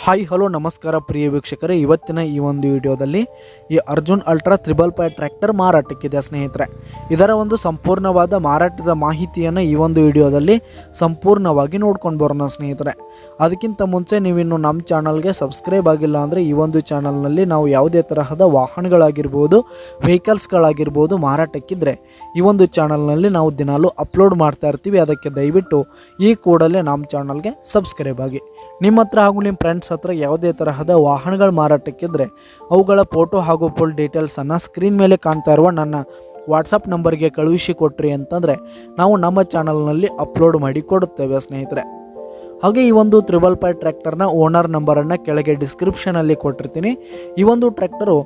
Hi hello ನಮಸ್ಕಾರ ಪ್ರಿಯ ವೀಕ್ಷಕರೇ, ಇವತ್ತಿನ ಈ ಒಂದು ವಿಡಿಯೋದಲ್ಲಿ ಈ ಅರ್ಜುನ್ ಅಲ್ಟ್ರಾ 555 ಟ್ರ್ಯಾಕ್ಟರ್ ಮಾರಾಟಕ್ಕಿದೆ ಸ್ನೇಹಿತರೆ. ಇದರ ಒಂದು ಸಂಪೂರ್ಣವಾದ ಮಾರಾಟದ ಮಾಹಿತಿಯನ್ನು ಈ ಒಂದು ವಿಡಿಯೋದಲ್ಲಿ ಸಂಪೂರ್ಣವಾಗಿ ನೋಡ್ಕೊಂಡು ಬರೋಣ ಸ್ನೇಹಿತರೆ. ಅದಕ್ಕಿಂತ ಮುಂಚೆ ನೀವಿನ್ನು ನಮ್ಮ ಚಾನಲ್ಗೆ ಸಬ್ಸ್ಕ್ರೈಬ್ ಆಗಿಲ್ಲ ಅಂದರೆ ಈ ಒಂದು ಚಾನಲ್ನಲ್ಲಿ ನಾವು ಯಾವುದೇ ತರಹದ ವಾಹನಗಳಾಗಿರ್ಬೋದು, ವೆಹಿಕಲ್ಸ್ಗಳಾಗಿರ್ಬೋದು ಮಾರಾಟಕ್ಕಿದ್ರೆ ಈ ಒಂದು ಚಾನಲ್ನಲ್ಲಿ ನಾವು ದಿನಾಲೂ ಅಪ್ಲೋಡ್ ಮಾಡ್ತಾ ಇರ್ತೀವಿ. ಅದಕ್ಕೆ ದಯವಿಟ್ಟು ಈ ಕೂಡಲೇ ನಮ್ಮ ಚಾನಲ್ಗೆ ಸಬ್ಸ್ಕ್ರೈಬ್ ಆಗಿ. ನಿಮ್ಮ ಹತ್ರ ಹಾಗೂ ನಿಮ್ಮ ಫ್ರೆಂಡ್ಸ್ ಹತ್ರ ಯಾವುದೇ ತರಹದ ವಾಹನಗಳ ಮಾರಾಟಕ್ಕಿದ್ರೆ ಅವುಗಳ ಫೋಟೋ ಹಾಗೂ ಫುಲ್ ಡೀಟೇಲ್ಸನ್ನು ಸ್ಕ್ರೀನ್ ಮೇಲೆ ಕಾಣ್ತಾ ಇರುವ ನನ್ನ ವಾಟ್ಸಪ್ ನಂಬರ್ಗೆ ಕಳುಹಿಸಿ ಕೊಟ್ರಿ ಅಂತಂದರೆ ನಾವು ನಮ್ಮ ಚಾನಲ್ನಲ್ಲಿ ಅಪ್ಲೋಡ್ ಮಾಡಿ ಕೊಡುತ್ತೇವೆ ಸ್ನೇಹಿತರೆ. ಹಾಗೆ ಈ ಒಂದು 555 ಟ್ರ್ಯಾಕ್ಟರ್ನ ಓನರ್ ನಂಬರನ್ನು ಕೆಳಗೆ ಡಿಸ್ಕ್ರಿಪ್ಷನಲ್ಲಿ ಕೊಟ್ಟಿರ್ತೀನಿ. ಈ ಒಂದು ಟ್ರ್ಯಾಕ್ಟರು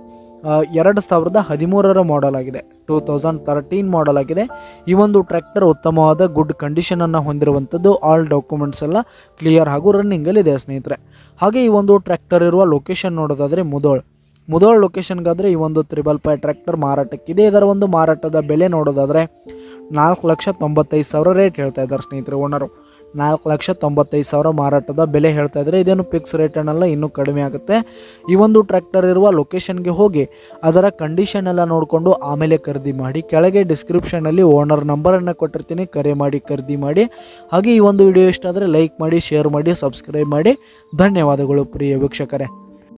2013 ಮಾಡೆಲ್ ಆಗಿದೆ, 2013 ಮಾಡೆಲ್ ಆಗಿದೆ. ಈ ಒಂದು ಟ್ರ್ಯಾಕ್ಟರ್ ಉತ್ತಮವಾದ ಗುಡ್ ಕಂಡೀಷನನ್ನು ಹೊಂದಿರುವಂಥದ್ದು. ಆಲ್ ಡಾಕ್ಯುಮೆಂಟ್ಸ್ ಎಲ್ಲ ಕ್ಲಿಯರ್ ಹಾಗೂ ರನ್ನಿಂಗಲ್ಲಿದೆ ಸ್ನೇಹಿತರೆ. ಹಾಗೆ ಈ ಒಂದು ಟ್ರ್ಯಾಕ್ಟರ್ ಇರುವ ಲೊಕೇಶನ್ ನೋಡೋದಾದರೆ ಮುದೋಳ್ ಲೊಕೇಶನ್ಗಾದರೆ ಈ ಒಂದು 555 ಟ್ರ್ಯಾಕ್ಟರ್ ಮಾರಾಟಕ್ಕಿದೆ. ಇದರ ಒಂದು ಮಾರಾಟದ ಬೆಲೆ ನೋಡೋದಾದರೆ 4,95,000 ರೇಟ್ ಹೇಳ್ತಾ ಇದ್ದಾರೆ ಸ್ನೇಹಿತರೆ. ಓನರು 4,95,000 ಮಾರಾಟದ ಬೆಲೆ ಹೇಳ್ತಾ ಇದ್ದಾರೆ. ಇದೇನು ಫಿಕ್ಸ್ ರೇಟ್ ಅನ್ನಲ್ಲ, ಇನ್ನೂ ಕಡಿಮೆ ಆಗುತ್ತೆ. ಈ ಒಂದು ಟ್ರ್ಯಾಕ್ಟರ್ ಇರುವ ಲೊಕೇಶನ್ಗೆ ಹೋಗಿ ಅದರ ಕಂಡೀಷನ್ ಎಲ್ಲ ನೋಡಿಕೊಂಡು ಆಮೇಲೆ ಖರೀದಿ ಮಾಡಿ. ಕೆಳಗೆ ಡಿಸ್ಕ್ರಿಪ್ಷನಲ್ಲಿ ಓನರ್ ನಂಬರನ್ನು ಕೊಟ್ಟಿರ್ತೀನಿ, ಕರೆ ಮಾಡಿ ಖರೀದಿ ಮಾಡಿ. ಹಾಗೆ ಈ ಒಂದು ವಿಡಿಯೋ ಇಷ್ಟ ಆದರೆ ಲೈಕ್ ಮಾಡಿ, ಶೇರ್ ಮಾಡಿ, ಸಬ್ಸ್ಕ್ರೈಬ್ ಮಾಡಿ. ಧನ್ಯವಾದಗಳು ಪ್ರಿಯ ವೀಕ್ಷಕರೇ.